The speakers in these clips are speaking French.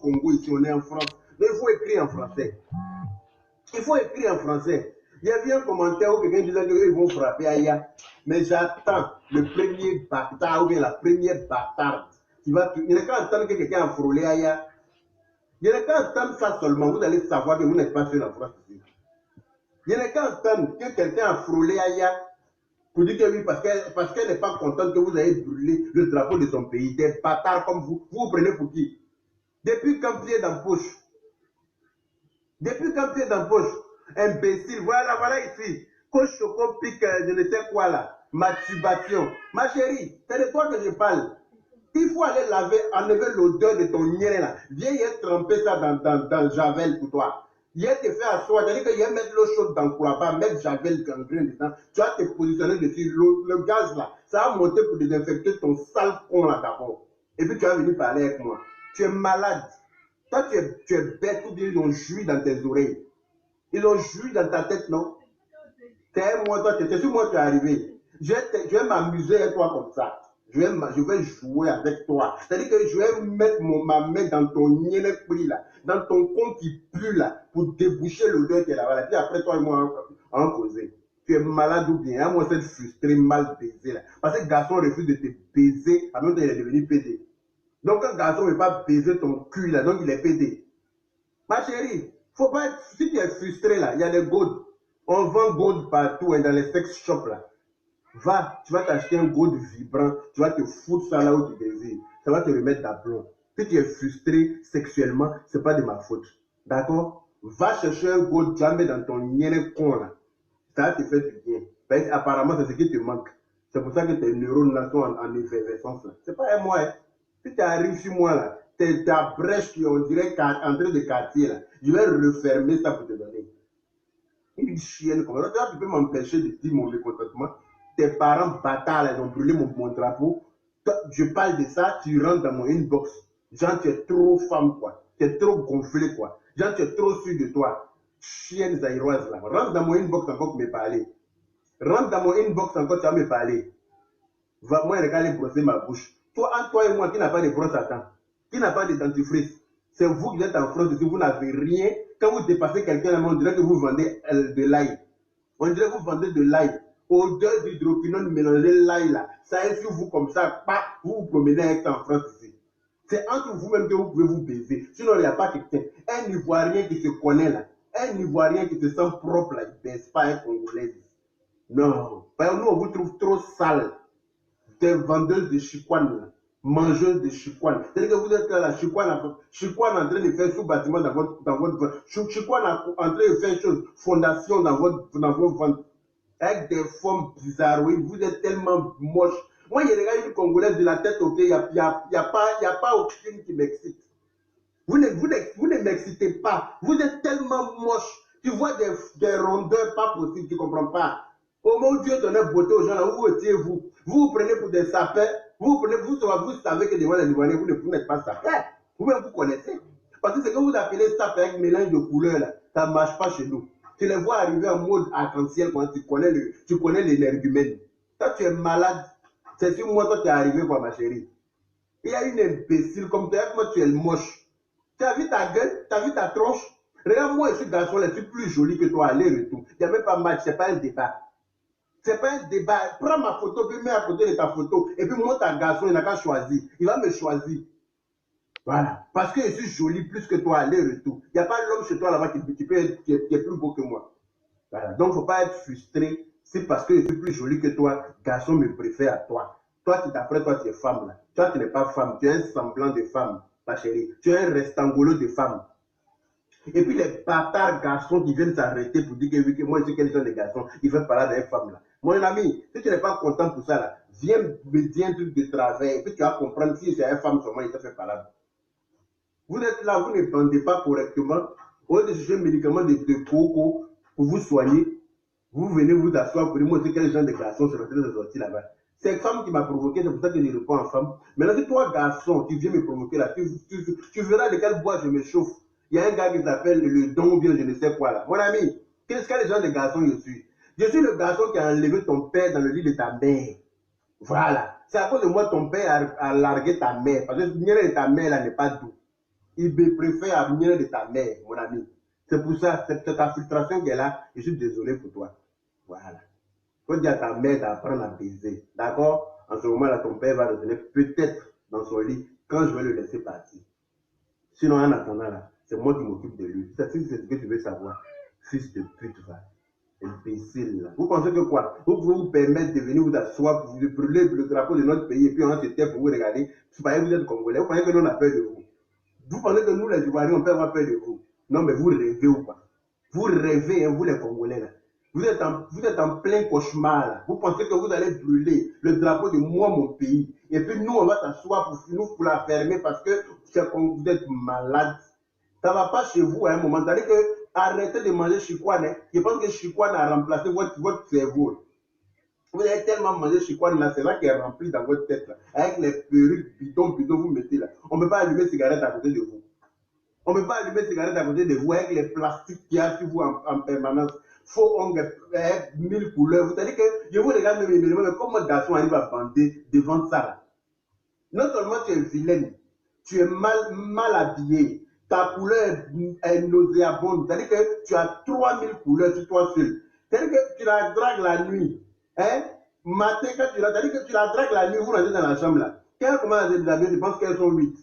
au Congo, ici, on est en France. Mais il faut écrire en français. Il faut écrire en français. Il y a bien un commentaire où quelqu'un disait qu'ils vont frapper Aya. Mais j'attends le premier bâtard ou bien la première bâtarde qui va. Il n'y a qu'à entendre que quelqu'un a frôlé Aya. Il n'y a qu'à entendre ça seulement. Vous allez savoir que vous n'êtes pas sur la France ici. Il n'y a qu'à entendre que quelqu'un a frôlé Aya pour dire que oui, parce qu'elle n'est pas contente que vous ayez brûlé le drapeau de son pays. Des bâtards comme vous, vous prenez pour qui? Depuis quand pied dans la poche? Depuis quand pied dans la poche? Imbécile, voilà ici. Coach Choco pique, je ne sais quoi là. Masturbation. Ma chérie, c'est de toi que je parle. Il faut aller laver, enlever l'odeur de ton niais là. Viens y tremper ça dans Javel pour toi. Viens te faire asseoir. C'est-à-dire que viens mettre l'eau chaude dans le là-bas, mettre Javel gangrène dedans. Tu vas te positionner dessus. Le gaz là, ça va monter pour désinfecter ton sale con là d'abord. Et puis tu vas venir parler avec moi. Tu es malade. Toi, tu es bête ou bien ils ont joui dans tes oreilles. Ils ont joui dans ta tête, non? C'est moi, toi, c'est sur moi tu es arrivé. Je vais m'amuser avec toi comme ça. Je vais jouer avec toi. C'est-à-dire que je vais mettre ma main dans ton nienepri là, dans ton con qui pue là, pour déboucher l'odeur qui est là-bas. Puis après, toi et moi, en causer. Tu es malade ou bien, moi, c'est frustré, mal baisé là. Parce que le garçon refuse de te baiser, à même temps, il est devenu pédé. Donc, un garçon ne veut pas baiser ton cul là, donc il est pédé. Ma chérie, faut pas être, si tu es frustré là, il y a des gold. On vend gold partout hein, dans les sex shops là. Va, tu vas t'acheter un gold vibrant, tu vas te foutre ça là où tu désires. Ça va te remettre d'aplomb. Si tu es frustré sexuellement, c'est pas de ma faute. D'accord? Va chercher un gold, tu vas mettre dans ton nienne con là. Ça va te faire du bien. Ben, apparemment, c'est ce qui te manque. C'est pour ça que tes neurones là sont en effervescence là. C'est pas un moi. Hein. Si tu arrives sur moi là, ta brèche qui on dirait en train de quartier là, je vais refermer ça pour te donner. Une chienne comme ça, tu peux m'empêcher de dire mon mécontentement. Tes parents bâtards, là, ils ont brûlé mon drapeau. Toi, je parle de ça, tu rentres dans mon inbox. Genre, tu es trop femme, quoi. Tu es trop gonflé, quoi. Genre, tu es trop sûr de toi. Chienne zaïroise, là. Rentre dans mon inbox encore pour me parler. Rentre dans mon inbox encore, tu vas me parler. Va, moi, regarde brosser ma bouche. Toi, entre toi et moi, qui n'a pas de brosse à dents, qui n'a pas de dentifrice, c'est vous qui êtes en France, si vous n'avez rien. Quand vous dépassez quelqu'un, on dirait que vous vendez de l'ail. On dirait que vous vendez de l'ail. Odeur d'hydroquinone mélangée l'ail là. Ça est sur vous comme ça, pas, vous vous promenez avec ça en France ici. C'est entre vous-même que vous pouvez vous baiser. Sinon, il n'y a pas quelqu'un. Un Ivoirien qui se connaît là. Un Ivoirien qui se sent propre là, il ne baisse pas un Congolais. Non. Parce que nous, on vous trouve trop sale. Des vendeuses de chicoine, mangeuses de chicoine. C'est-à-dire que vous êtes là, la chicoine en train de faire sous-bâtiment dans votre chicoine en train de faire chose, fondation dans vos ventres. Avec des formes bizarroïdes, vous êtes tellement moche. Moi, il y a des gars une Congolaise de la tête aux pieds, il n'y a pas aucune qui m'excite. Vous ne m'excitez pas. Vous êtes tellement moche. Tu vois des rondeurs pas possibles, tu ne comprends pas. Au moment où Dieu donnait beauté aux gens, là, où étiez-vous? Vous vous prenez pour des sapins. Vous savez que devant les Ivoiriens, vous n'êtes pas sapin. Vous-même, vous connaissez. Parce que ce que vous appelez sapin avec mélange de couleurs, là, ça ne marche pas chez nous. Tu les vois arriver en mode arc-en-ciel quand tu connais l'énergumène. Toi, tu es malade. C'est sur moi, toi, tu es arrivé, quoi, ma chérie. Il y a une imbécile comme toi, moi, tu es moche. Tu as vu ta gueule, tu as vu ta tronche. Regarde, moi, je suis garçon, je suis plus joli que toi, aller-retour. Il n'y a même pas match, ce n'est pas un débat. C'est pas un débat. Prends ma photo, puis mets à côté de ta photo. Et puis moi, ta garçon, il n'a qu'à choisir. Il va me choisir. Voilà. Parce que je suis joli plus que toi, aller-retour. Il n'y a pas l'homme chez toi là-bas qui est plus beau que moi. Voilà. Donc, il ne faut pas être frustré. C'est parce que je suis plus joli que toi, garçon me préfère à toi. Toi, d'après toi, tu es femme. Là. Toi, tu n'es pas femme. Tu es un semblant de femme, ma chérie. Tu es un rectangulo de femme. Et puis les bâtards garçons qui viennent s'arrêter pour dire que oui, que moi je sais quels sont les garçons, ils veulent parler avec femme là. Mon ami, si tu n'es pas content pour ça là, viens me dire un truc de travail et puis tu vas comprendre si c'est une femme seulement, il te fait parler. Vous êtes là, vous ne bandez pas correctement. Au lieu de chercher un médicament de coco pour vous soigner, vous venez vous asseoir pour dire moi je sais quel genre de garçons sont en train de sortir là-bas. C'est une femme qui m'a provoqué, c'est pour ça que je réponds en femme. Maintenant, si toi, garçon, tu viens me provoquer là, tu verras de quel bois je me chauffe. Il y a un gars qui s'appelle le don ou bien je ne sais quoi là. Mon ami, qu'est-ce que les gens de garçons je suis? Je suis le garçon qui a enlevé ton père dans le lit de ta mère. Voilà. C'est à cause de moi ton père a largué ta mère. Parce que le de ta mère là n'est pas doux. Il préfère amener de ta mère, mon ami. C'est pour ça, cette infiltration qu'elle a, je suis désolé pour toi. Voilà. Il faut dire à ta mère d'apprendre à baiser. D'accord? En ce moment-là, ton père va revenir peut-être dans son lit quand je vais le laisser partir. Sinon, en attendant là, c'est moi qui m'occupe de lui. C'est ce que tu veux savoir. Fils de pute, va. Imbécile là. Vous pensez que quoi? Vous pouvez vous permettre de venir vous asseoir pour vous brûler le drapeau de notre pays et puis on se tait pour vous regarder. Vous pensez que vous êtes Congolais. Vous pensez que nous on a peur de vous. Vous pensez que nous les Ivoiriens on peut avoir peur de vous. Non mais vous rêvez ou pas? Vous rêvez, hein, vous les Congolais là. Vous êtes en plein cauchemar là. Vous pensez que vous allez brûler le drapeau de moi, mon pays. Et puis nous, on va s'asseoir pour la fermer parce que vous êtes malade. Ça ne va pas chez vous à un moment. C'est-à-dire que arrêtez de manger chikwane. Je pense que chikwane a remplacé votre cerveau. Vous avez tellement mangé chikwane là, c'est là qui est rempli dans votre tête là. Avec les perruques bidons vous mettez là. On ne peut pas allumer cigarette à côté de vous. On ne peut pas allumer cigarette à côté de vous avec les plastiques qu'il y a sur vous en permanence. Faux ongles, 1000 couleurs. C'est-à-dire que je vous regarde même, mais comment garçon arrive à bander devant ça là? Non seulement tu es vilaine, tu es mal habillé, ta couleur est nauséabonde. C'est-à-dire que tu as 3000 couleurs sur toi seul. C'est-à-dire que tu la dragues la nuit. Hein? Matin, quand c'est-à-dire que tu la dragues la nuit, vous rentrez dans la chambre là. Quand elle commence à se déshabiller, je pense qu'elles sont 8.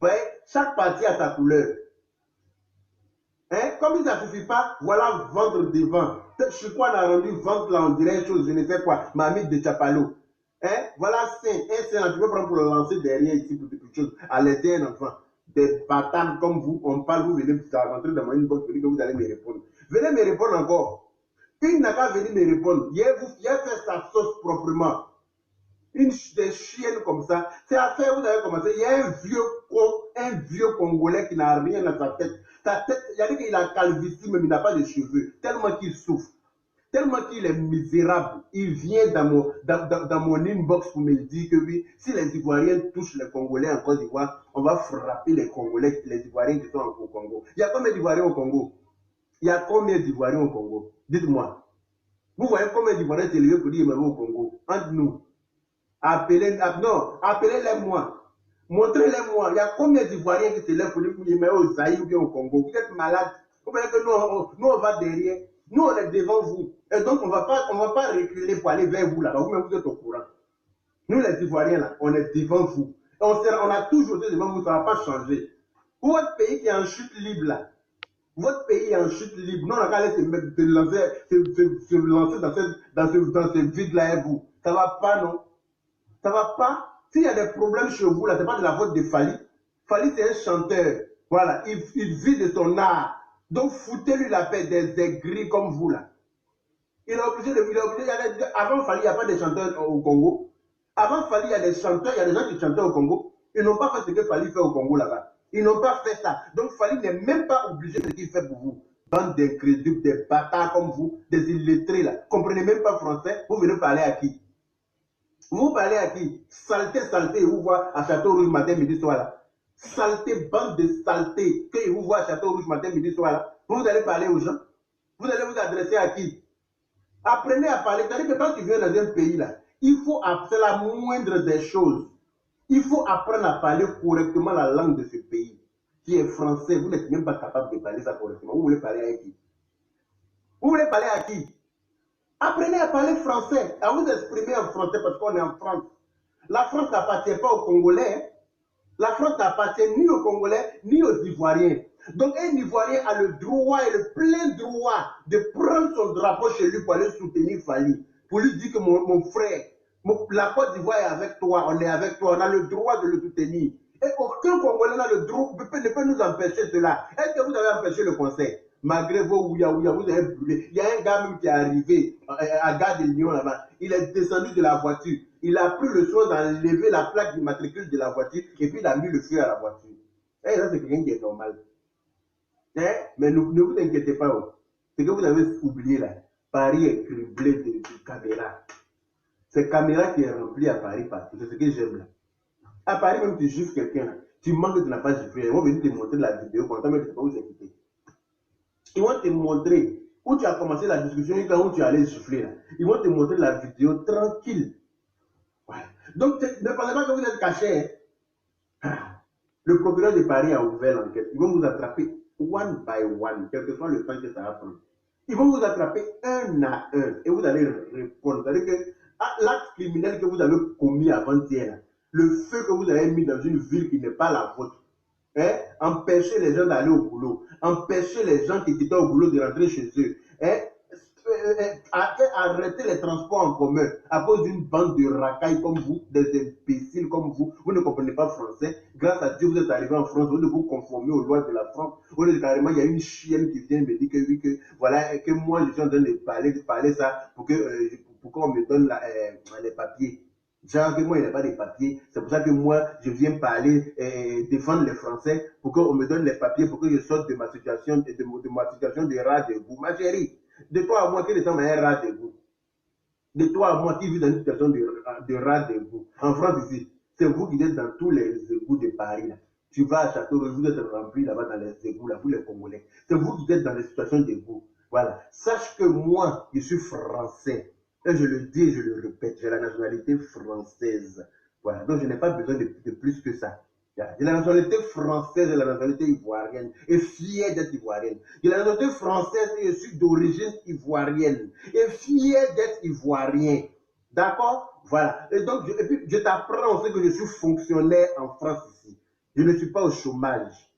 Ouais? Chaque partie a sa couleur. Hein? Comme ça ne suffit pas, voilà ventre devant. Je crois qu'on a rendu ventre là, on dirait une chose, je ne sais quoi, mamie de Chapalo. Hein? Voilà un sein, tu peux prendre pour le lancer derrière ici pour quelque chose, à l'intérieur enfant. Des bâtards comme vous, on parle, vous venez rentrer dans mon inbox, vous dites que vous allez me répondre. Venez me répondre encore. Il n'a qu'à venir me répondre. Il a fait sa sauce proprement. Des chiennes comme ça. C'est à faire, vous avez commencé. Il y a un vieux Congolais qui n'a rien dans sa tête. Sa tête, il a dit qu'il a calvitie, mais il n'a pas de cheveux. Tellement qu'il souffre. Tellement qu'il est misérable. Il vient dans mon inbox pour me dire que oui, si les Ivoiriens touchent les Congolais en Côte d'Ivoire, on va frapper les Congolais, les Ivoiriens qui sont au Congo. Il y a combien d'Ivoiriens au Congo? Il y a combien d'Ivoiriens au Congo? Dites-moi. Vous voyez combien d'Ivoiriens s'élever pour dire au Congo? Entre nous. Appelez-les-moi. Montrez-les-moi. Il y a combien d'Ivoiriens qui se lèvent pour dire que au Zaïre ou bien au Congo? Vous êtes malade. Vous voyez que nous, on va derrière. Nous, on est devant vous. Et donc, on ne va pas reculer pour aller vers vous là-bas. Vous-même, vous êtes au courant. Nous, les Ivoiriens, là, on est devant vous. Et on a toujours été devant vous. Ça ne va pas changer. Votre pays qui est en chute libre là. Votre pays est en chute libre. Non, on va se lancer dans ce vide-là et vous. Ça ne va pas, non? Ça va pas. S'il y a des problèmes chez vous, là, ce n'est pas de la faute de Fali. Fali, c'est un chanteur. Voilà, il vit de son art. Donc, foutez-lui la paix des gris comme vous, là. Il est obligé de... Avant Fali, il n'y a pas de chanteurs au Congo. Avant Fali, il y a des chanteurs, il y a des gens qui chantaient au Congo. Ils n'ont pas fait ce que Fali fait au Congo, là-bas. Ils n'ont pas fait ça. Donc, Fali n'est même pas obligé de ce qu'il fait pour vous. Bande d'incrédules, des bâtards comme vous, des illettrés, là. Vous ne comprenez même pas français, vous venez parler à qui? Vous parlez à qui? Saleté, vous voyez à Château Rouge matin, midi, soir là. Saleté, bande de saleté, que vous voyez à Château Rouge matin, midi, soir là. Vous allez parler aux gens? Vous allez vous adresser à qui? Apprenez à parler. C'est-à-dire que quand tu viens dans un pays là, il faut, c'est la moindre des choses. Il faut apprendre à parler correctement la langue de ce pays, qui est français. Vous n'êtes même pas capable de parler ça correctement. Vous voulez parler à qui? Vous voulez parler à qui? Apprenez à parler français, à vous exprimer en français parce qu'on est en France. La France n'appartient pas aux Congolais. La France n'appartient ni aux Congolais, ni aux Ivoiriens. Donc un Ivoirien a le droit et le plein droit de prendre son drapeau chez lui pour aller soutenir Fali. Pour lui dire que mon frère, la Côte d'Ivoire est avec toi, on est avec toi, on a le droit de le soutenir. Et aucun Congolais n'a le droit, ne peut nous empêcher cela. Est-ce que vous avez empêché le conseil? Malgré vos ouya, vous avez brûlé. Il y a un gars même qui est arrivé à Gare de Lyon là-bas. Il est descendu de la voiture. Il a pris le soin d'enlever la plaque d'immatricule de la voiture et puis il a mis le feu à la voiture. Et ça, c'est quelqu'un qui est normal. Hein? Mais ne vous inquiétez pas. Oh. Ce que vous avez oublié là, Paris est criblé de caméras. C'est caméra qui est remplie à Paris partout. C'est ce que j'aime là. À Paris, même tu gifles quelqu'un, tu manques de n'a pas giflé. Ils vont venir te montrer la vidéo quand même tu ne peux pas vous écouter. Ils vont te montrer où tu as commencé la discussion et où tu allais gifler là. Ils vont te montrer la vidéo tranquille. Ouais. Donc, ne pensez pas que vous êtes caché. Hein? Le procureur de Paris a ouvert l'enquête. Ils vont vous attraper one by one, quel que soit le temps que ça va prendre. Ils vont vous attraper un à un et vous allez répondre. C'est-à-dire que l'acte criminel que vous avez commis avant-hier, le feu que vous avez mis dans une ville qui n'est pas la vôtre, hein, empêcher les gens d'aller au boulot, empêcher les gens qui étaient au boulot de rentrer chez eux, hein, arrêter les transports en commun à cause d'une bande de racailles comme vous, des imbéciles comme vous, vous ne comprenez pas français. Grâce à Dieu, vous êtes arrivé en France, vous ne vous conformez aux lois de la France. Vous êtes carrément, il y a une chienne qui vient me dire que oui, que voilà, que moi je suis en train de parler ça pour qu'on me donne les papiers. Genre que moi, il n'y a pas de papiers. C'est pour ça que moi, je viens parler, défendre les Français pour qu'on me donne les papiers, pour que je sorte de ma situation, de ma situation de rat de boue. Ma chérie, de toi à moi, qui ressemble à un rat de boue. De toi à moi, qui vit dans une situation de rat de boue. En France, ici, c'est vous qui êtes dans tous les égouts de Paris. Là. Tu vas à Châteauroux, vous êtes rempli là-bas dans les égouts, là, vous les Congolais. C'est vous qui êtes dans les situations d'égouts. Voilà. Sache que moi, je suis français. Et je le dis et je le répète, j'ai la nationalité française. Voilà. Donc, je n'ai pas besoin de plus que ça. J'ai la nationalité française et la nationalité ivoirienne. Et fier d'être ivoirienne. J'ai la nationalité française et je suis d'origine ivoirienne. Et fier d'être ivoirien. D'accord? Voilà. Et donc, et puis, je t'apprends aussi que je suis fonctionnaire en France ici. Je ne suis pas au chômage.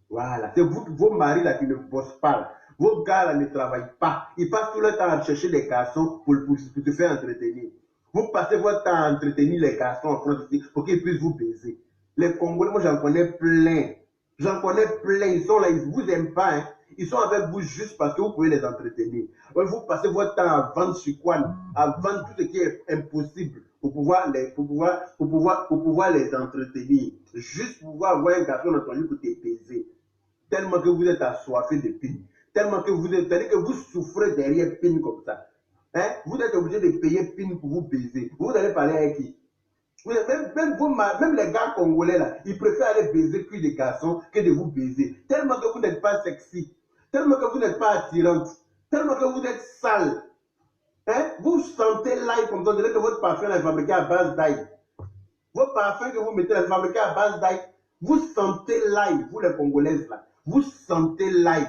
Voilà. C'est vous, vos maris là qui ne bossent pas. Là. Vos gars là ne travaillent pas. Ils passent tout le temps à chercher des garçons pour te faire entretenir. Vous passez votre temps à entretenir les garçons en France ici pour qu'ils puissent vous baiser. Les Congolais, moi j'en connais plein. J'en connais plein. Ils sont là, ils ne vous aiment pas. Hein. Ils sont avec vous juste parce que vous pouvez les entretenir. Vous passez votre temps à vendre Chiquan, à vendre tout ce qui est impossible pour pouvoir les entretenir. Juste pour pouvoir avoir un garçon entendu pour te baiser. Tellement que vous êtes assoiffé de pine. Tellement que vous êtes, c'est-à-dire que vous souffrez derrière pine comme ça. Hein? Vous êtes obligé de payer pine pour vous baiser. Vous allez parler avec qui? Même les gars congolais là, ils préfèrent aller baiser plus des garçons que de vous baiser. Tellement que vous n'êtes pas sexy. Tellement que vous n'êtes pas attirante. Tellement que vous êtes sale. Hein? Vous sentez l'ail comme ça, que votre parfum est fabriqué à base d'ail. Votre parfum que vous mettez est fabriqué à base d'ail. Vous sentez l'ail, vous les Congolaises là. Vous sentez l'ail.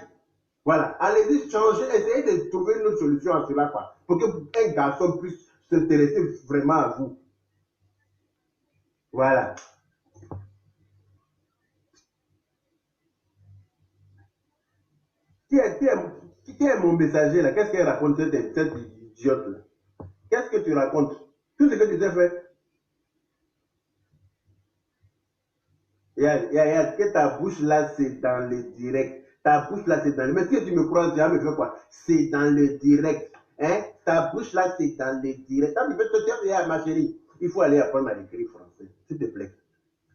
Voilà. Allez-y changer, essayez de trouver une autre solution à cela, quoi. Pour qu'un garçon puisse s'intéresser vraiment à vous. Voilà. Qui est mon messager là? Qu'est-ce qu'elle raconte cette idiote là? Qu'est-ce que tu racontes? Tout ce que tu t'es fait. Que ta bouche là, c'est dans le direct. Ta bouche là, c'est dans le... Mais si tu me crois, tu vas me faire quoi? C'est dans le direct. Hein? Ta bouche là, c'est dans le direct. Tu peux te dire, ma chérie, il faut aller apprendre à écrire français. S'il te plaît.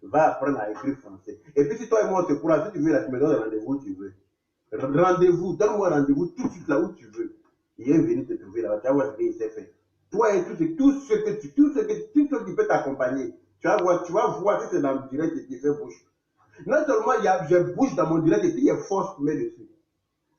Va apprendre à écrire français. Et puis si toi et moi on se croit, si tu veux, là, tu me donnes rendez-vous où tu veux. Rendez-vous, donne-moi rendez-vous tout de suite là où tu veux. Il est venu te trouver là-bas, tu vas voir ce qu'il s'est fait. Toi et tout ce qui peut t'accompagner. Tu vas voir si c'est dans le direct et tu fais bouche. Non seulement j'ai bouche dans mon direct et puis il y a force qui met dessus.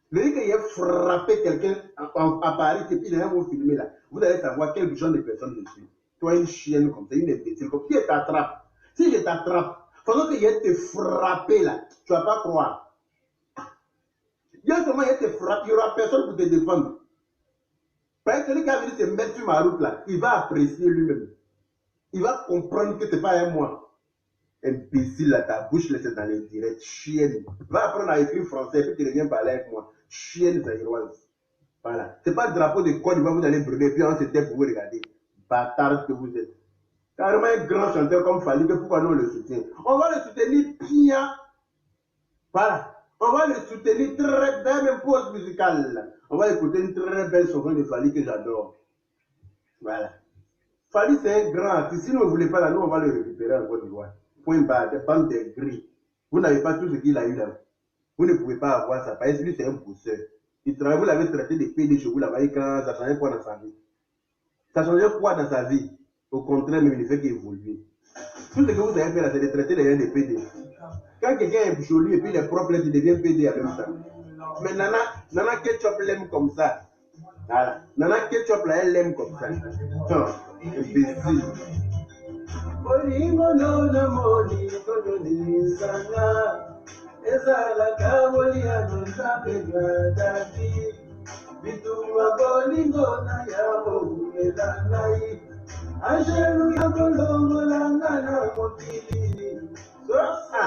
Le dit qu'il a frappé quelqu'un à Paris et puis les gens vont filmer là. Vous allez savoir quel genre de personne je suis. Toi, une chienne comme ça, une imbécile comme ça. Qui t'attrape? Si je t'attrape, pendant qu'il y a te frappé là, tu ne vas pas croire. Il y a seulement te frappe, il n'y aura personne pour te défendre. Parce que celui qui a venu se mettre sur ma route là, il va apprécier lui-même. Il va comprendre que ce n'est pas un moi. Imbécile là, ta bouche là, c'est dans les directs. Chienne. Va apprendre à écrire français, puis tu reviens parler avec moi. Chienne zaïroise. Voilà. Ce n'est pas le drapeau de Côte d'Ivoire, vous allez brûler, puis on se tait pour vous regarder. Bâtard que vous êtes. Carrément un grand chanteur comme Fali, pourquoi nous le soutient? On va le soutenir bien. Voilà. On va le soutenir très bien, même pause musicale. On va écouter une très belle chanson de Fali que j'adore. Voilà. Fali, c'est un grand artiste. Si vous ne voulez pas là, nous, on va le récupérer en Côte d'Ivoire. Point barre, des bandes de gris. Vous n'avez pas tout ce qu'il a eu là. Vous ne pouvez pas avoir ça. Parce que lui, c'est un pousseur. Il travaille, vous l'avez traité de PD chez vous là-bas, quand ça changeait quoi dans sa vie? Ça changeait quoi dans sa vie? Au contraire, même il ne fait qu'évoluer. Tout ce que vous avez fait là, c'est de traiter les gens de PD. Quand quelqu'un est joli et puis il est propre, il devient PD avec ça. Mais Nana Ketchup l'aime comme ça. Voilà. Nana Ketchup là, elle l'aime comme ça. Imbécile. Bolingo no na moni kodoni sanga. Ezala kaboli anonzabela dadi. Bituma bolingo na yabo elanai. Anjelu ya bolongo langa na mokili. Sosa.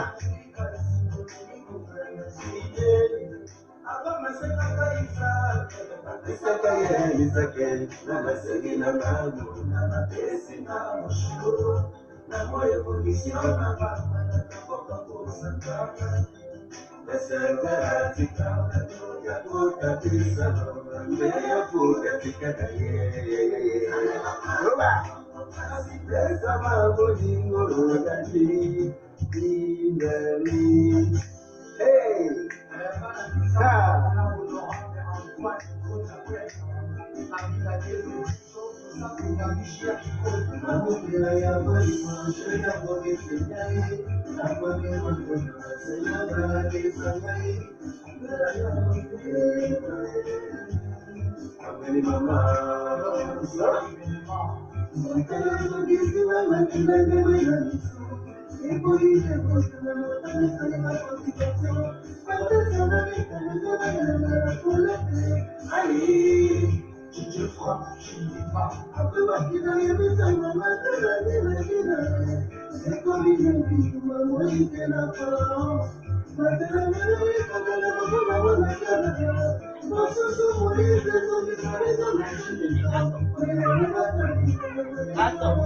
Aba maseka kaisa. Maseka ye misake. Na maseki na mamu na mapesi na moshuru. Na moyo kukisiona mama na kapoka kusantana. Meseka tika ya kuka bisa noma. Meya fuga tika da ye. Oba. Pesa mambo jingo rogani. Ingani. Hey. Ha. Allez, je frappe, je ne dis pas. Après ma vie, dans les maisons, maman, c'est comme une vie, maman, il fait la parole. Attends.